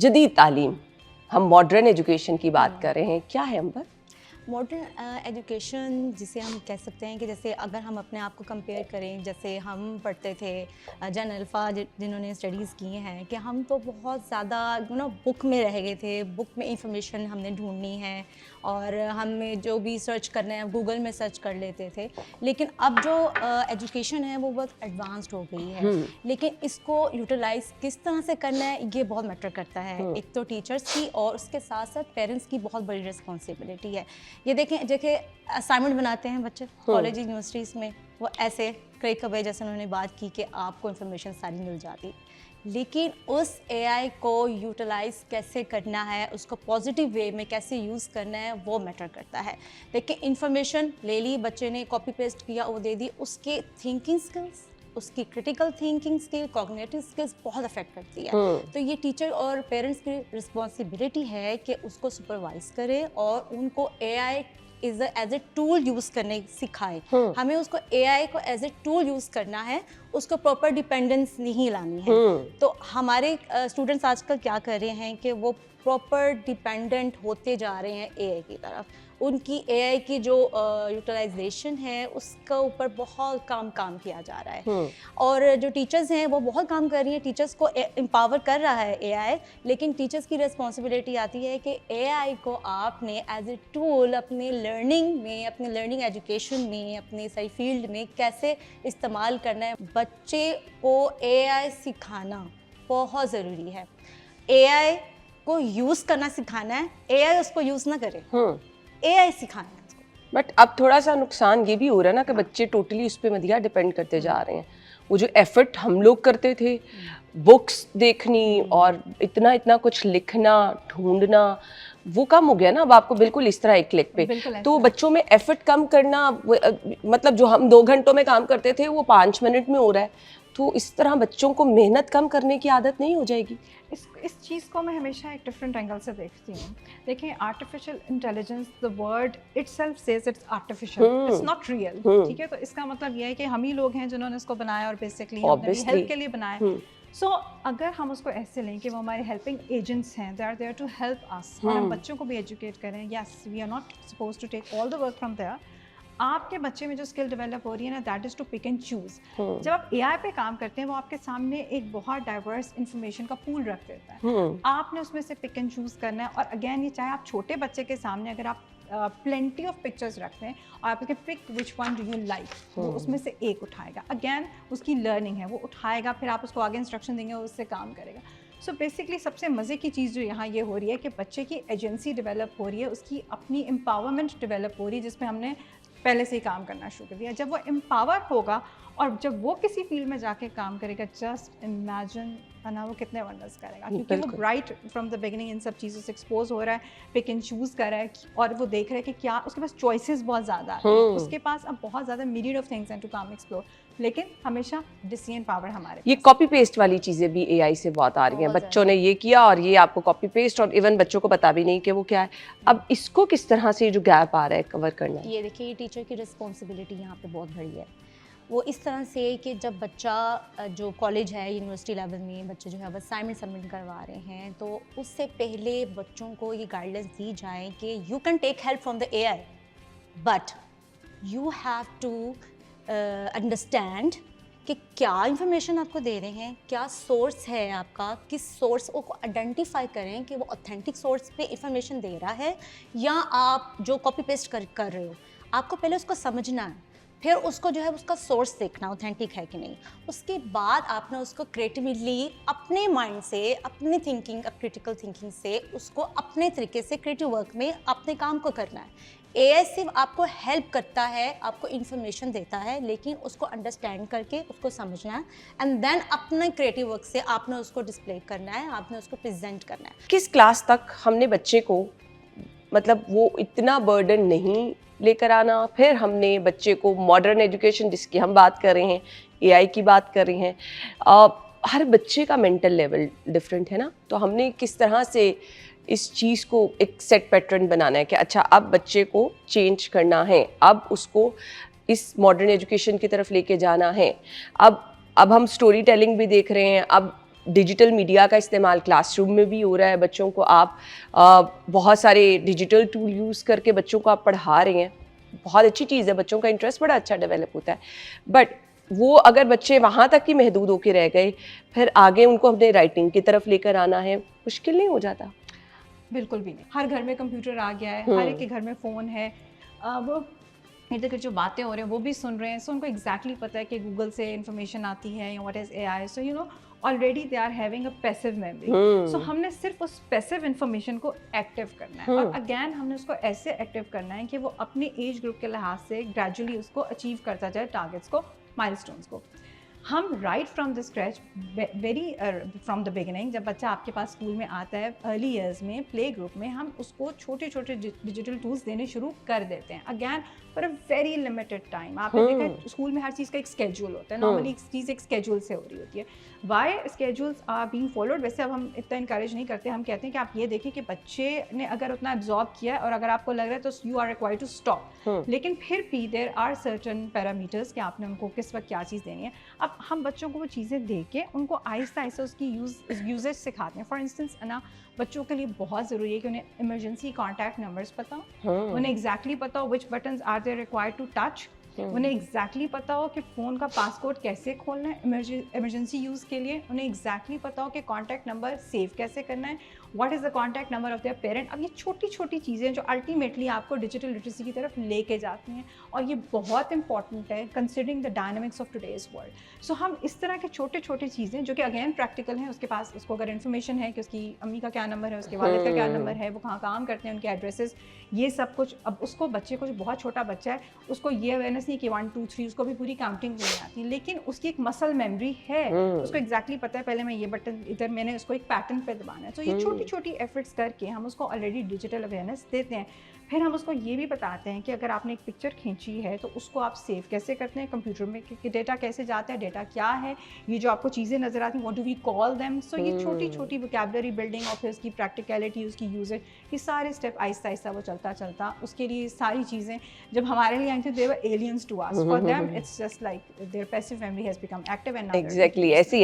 जदीद तालीम, हम मॉडर्न एजुकेशन की बात कर रहे हैं, क्या है अंबर? मॉडर्न एजुकेशन जिसे हम कह सकते हैं कि जैसे अगर हम अपने आप को कंपेयर करें, जैसे हम पढ़ते थे जन अल्फ़ा जिन्होंने स्टडीज़ किए हैं, कि हम तो बहुत ज़्यादा बुक में रह गए थे। बुक में इंफॉर्मेशन हमने ढूंढनी है और हमें जो भी सर्च करना है गूगल में सर्च कर लेते थे। लेकिन अब जो एजुकेशन है वो बहुत एडवांस्ड हो गई है, लेकिन इसको यूटिलाइज़ किस तरह से करना है ये बहुत मैटर करता है। एक तो टीचर्स की और उसके साथ साथ पेरेंट्स की बहुत बड़ी रिस्पॉन्सिबिलिटी है। ये देखें देखिए असाइनमेंट बनाते हैं बच्चे कॉलेज यूनिवर्सिटीज़ में, वो ऐसे कई कभी जैसे उन्होंने बात की कि आपको इन्फॉर्मेशन सारी मिल जाती, लेकिन उस एआई को यूटिलाइज़ कैसे करना है, उसको पॉजिटिव वे में कैसे यूज़ करना है वो मैटर करता है। देखिए इन्फॉर्मेशन ले ली बच्चे ने, कॉपी पेस्ट किया, वो दे दी, उसके थिंकिंग स्किल्स, उसकी critical thinking skill, cognitive skills बहुत अफेक्ट करती है। तो ये टीचर और पेरेंट्स की रिस्पॉन्सिबिलिटी है कि उसको सुपरवाइज करे और उनको AI as a tool use करने सिखाए। हमें उसको एआई को एज ए टूल यूज़ करना है, उसको प्रॉपर डिपेंडेंस नहीं लानी है। तो हमारे स्टूडेंट्स आजकल क्या कर रहे हैं कि वो प्रॉपर डिपेंडेंट होते जा रहे हैं एआई की तरफ। उनकी एआई की जो यूटिलाइजेशन है उसका ऊपर बहुत काम किया जा रहा है। और जो टीचर्स हैं वो बहुत काम कर रही हैं, टीचर्स को एम्पावर कर रहा है एआई, लेकिन टीचर्स की रिस्पॉन्सिबिलिटी आती है कि एआई को आपने एज ए टूल अपने लर्निंग में, अपने लर्निंग एजुकेशन में, अपने सही फील्ड में कैसे इस्तेमाल करना है। बच्चे को एआई सिखाना बहुत ज़रूरी है। एआई को यूज़ करना सिखाना है, एआई उसको यूज़ ना करे, एआई सिखाना है उसको। बट अब थोड़ा सा नुकसान ये भी हो रहा है ना कि बच्चे टोटली उस पर मदिया डिपेंड करते जा रहे हैं। वो जो एफर्ट हम लोग करते थे, बुक्स देखनी और इतना इतना कुछ लिखना, ढूंढना, वो कम हो गया ना। अब आपको बिल्कुल इस तरह एक क्लिक पे, तो बच्चों में एफर्ट कम करना, मतलब जो हम 2 घंटों में काम करते थे वो 5 मिनट में हो रहा है। तो इस तरह बच्चों को मेहनत कम करने की आदत नहीं हो जाएगी? इस चीज़ को मैं हमेशा एक डिफरेंट एंगल से देखती हूँ। देखिए artificial intelligence, the word itself says it's artificial, it's not real. ठीक है, तो इसका मतलब यह है कि हम ही लोग हैं जिन्होंने इसको बनाया और बेसिकली हमने हेल्प के लिए बनाया। सो अगर हम उसको ऐसे लें कि वो हमारे हेल्पिंग एजेंट्स हैं, they are there to help us, और हम बच्चों को भी एजुकेट करें। Yes, we are not suppose to take all the work from there. आपके बच्चे में जो स्किल डेवलप हो रही है ना, that is to pick and choose. जब आप एआई पे काम करते हैं वो आपके सामने एक बहुत डाइवर्स इंफॉर्मेशन का पूल रख देता है। आपने उसमें से पिक एंड चूज करना है। और अगेन ये चाहे आप छोटे बच्चे के सामने अगर आप प्लेंटी ऑफ पिक्चर्स रखते हैं और आप pick which one do you like, वो उसमें से एक उठाएगा। अगेन उसकी लर्निंग है, वो उठाएगा, फिर आप उसको आगे इंस्ट्रक्शन देंगे, वो उससे काम करेगा। सो बेसिकली सबसे मज़े की चीज़ जो यहाँ ये हो रही है कि बच्चे की एजेंसी डेवलप हो रही है, उसकी अपनी एम्पावरमेंट डेवलप हो रही है, जिसमें हमने पहले से ही काम करना शुरू कर दिया। जब वो एम्पावर होगा और जब वो किसी फील्ड में जाके काम करेगा, जस्ट इमेजिन ना वो कितने वंडर्स करेगा, क्योंकि वो bright from the beginning in सब चीज़ों से एक्सपोज हो रहा है, पिक एंड चूज़ कर रहा है, और वो देख रहा है कि क्या उसके पास चॉइसेस बहुत ज़्यादा हैं, उसके पास अब बहुत ज़्यादा मिरियड ऑफ थिंग्स हैं टू कम एक्सप्लोर। लेकिन हमेशा डिसीजन पावर हमारे ये कॉपी पेस्ट वाली चीज़ें भी एआई से बहुत आ रही हैं। बच्चों ने ये किया और ये आपको कॉपी पेस्ट, और इवन बच्चों को पता भी नहीं कि वो क्या है। अब इसको किस तरह से जो गैप आ रहा है कवर करना है? ये देखिए ये टीचर की रिस्पॉन्सिबिलिटी यहाँ पे बहुत बड़ी है। वो इस तरह से कि जब बच्चा जो कॉलेज है, यूनिवर्सिटी लेवल में बच्चे जो है असाइनमेंट सबमिट करवा रहे हैं, तो उससे पहले बच्चों को ये गाइडलाइंस दी जाए कि you can take help from the AI, but you have to understand कि क्या इंफॉर्मेशन आपको दे रहे हैं, क्या सोर्स है आपका, किस सोर्स को आइडेंटिफाई करें कि वो ऑथेंटिक सोर्स पे इंफॉर्मेशन दे रहा है या आप जो कॉपी पेस्ट कर रहे हो। आपको पहले उसको समझना है, फिर उसको जो है उसका सोर्स देखना ऑथेंटिक है कि नहीं। उसके बाद आपने उसको क्रिएटिवली अपने माइंड से, अपनी थिंकिंग, क्रिटिकल थिंकिंग से उसको अपने तरीके से क्रिएटिव वर्क में अपने काम को करना है। एआई सिर्फ आपको हेल्प करता है, आपको इन्फॉर्मेशन देता है, लेकिन उसको अंडरस्टैंड करके उसको समझना है एंड देन अपने क्रिएटिव वर्क से आपने उसको डिस्प्ले करना है, आपने उसको प्रेजेंट करना है। किस क्लास तक हमने बच्चे को, मतलब वो इतना बर्डन नहीं लेकर आना, फिर हमने बच्चे को मॉडर्न एजुकेशन जिसकी हम बात कर रहे हैं, एआई की बात कर रहे हैं, हर बच्चे का मेंटल लेवल डिफरेंट है ना, तो हमने किस तरह से इस चीज़ को एक सेट पैटर्न बनाना है कि अच्छा अब बच्चे को चेंज करना है, अब उसको इस मॉडर्न एजुकेशन की तरफ लेके जाना है। अब हम स्टोरी टेलिंग भी देख रहे हैं, अब डिजिटल मीडिया का इस्तेमाल क्लासरूम में भी हो रहा है, बच्चों को आप बहुत सारे डिजिटल टूल यूज़ करके बच्चों को आप पढ़ा रहे हैं, बहुत अच्छी चीज़ है, बच्चों का इंटरेस्ट बड़ा अच्छा डेवलप होता है। बट वो अगर बच्चे वहाँ तक ही महदूद होके रह गए, फिर आगे उनको अपने राइटिंग की तरफ लेकर आना है, मुश्किल नहीं हो जाता? बिल्कुल भी नहीं। हर घर में कंप्यूटर आ गया है, हर एक के घर में फ़ोन है। वो इधर की जो बातें हो रही हैं वो भी सुन रहे हैं, सो उनको एग्जैक्टली पता है कि गूगल से इंफॉर्मेशन आती है या what is AI, so you know already they are having a passive memory. सो हमने सिर्फ उस पैसिव इंफॉर्मेशन को एक्टिव करना है, और अगेन हमने उसको ऐसे एक्टिव करना है कि वो अपने एज ग्रुप के लिहाज से ग्रेजुअली उसको अचीव करता जाए, टारगेट्स को, माइलस्टोन्स को। हम right from the scratch, very from the beginning, जब बच्चा आपके पास स्कूल में आता है अर्ली ईयर्स में, प्ले ग्रुप में, हम उसको छोटे छोटे डिजिटल टूल्स देने शुरू कर देते हैं, again for a very limited time. आपने देखा है स्कूल में हर चीज़ का एक स्केड्यूल होता है, नॉर्मली चीज़ एक स्केड्यूल से हो रही होती है। Why schedules are being followed, वैसे अब हम इतना इंकरेज नहीं करते, हम कहते हैं कि आप ये देखिए कि बच्चे ने अगर उतना एब्जॉर्ब किया है और अगर आपको लग रहा है तो you are required to stop, लेकिन फिर भी देयर आर सर्टन पैरामीटर्स कि आपने उनको किस वक्त क्या चीज़ देनी है। अब हम बच्चों को वो चीज़ें दे के उनको आहिस्ता आहिस्ता उसकी यूजेज सिखाते हैं। फॉर इंस्टेंस ना, बच्चों के लिए बहुत ज़रूरी है कि उन्हें इमरजेंसी कॉन्टैक्ट नंबर्स पता हो, उन्हें एग्जैक्टली पता हो which buttons are they required to touch, उन्हें एग्जैक्टली पता हो कि फ़ोन का पासकोड कैसे खोलना है इमरजेंसी यूज़ के लिए, उन्हें एग्जैक्टली पता हो कि कॉन्टैक्ट नंबर सेव कैसे करना है, what is the contact number of their parent. अब ये छोटी छोटी चीज़ें जो अल्टीमेटली आपको डिजिटल लिटरेसी की तरफ लेके जाती हैं, और ये बहुत इंपॉर्टेंट है considering the dynamics of today's world. So हम इस तरह के छोटे छोटे चीज़ें जो कि अगेन प्रैक्टिकल हैं, उसके पास उसको अगर इन्फॉर्मेशन है कि उसकी अम्मी का क्या नंबर है, उसके वालिद का क्या नंबर है, वो कहाँ काम करते हैं, उनके एड्रेसेस, ये सब कुछ। अब उसको बच्चे को, जो बहुत छोटा बच्चा है, उसको ये अवेयरनेस नहीं कि 1 2 3, उसको भी पूरी काउंटिंग नहीं आती, लेकिन उसकी एक मसल मेमोरी है, उसको एग्जैक्टली पता है पहले मैं ये बटन इधर, मैंने उसको एक पैटर्न पे दबाना है। तो ये छोटी छोटी एफर्ट्स करके हम उसको ऑलरेडी डिजिटल अवेयरनेस देते हैं। फिर हम उसको ये भी बताते हैं कि अगर आपने एक पिक्चर खींची है तो उसको आप सेव कैसे करते हैं कंप्यूटर में, कि डेटा कैसे जाता है, डेटा क्या है, ये जो आपको चीज़ें नज़र आती हैं, what do we call them. So ये छोटी छोटी वोकैबुलरी बिल्डिंग और फिर उसकी प्रैक्टिकलिटी, उसकी यूजेज, ये सारे स्टेप आहिस्ता आहिस्ता वो चलता चलता, उसके लिए सारी चीज़ें जब हमारे लिए आई थी, they were aliens to us, for them it's just like their passive memory has become active and exactly ऐसी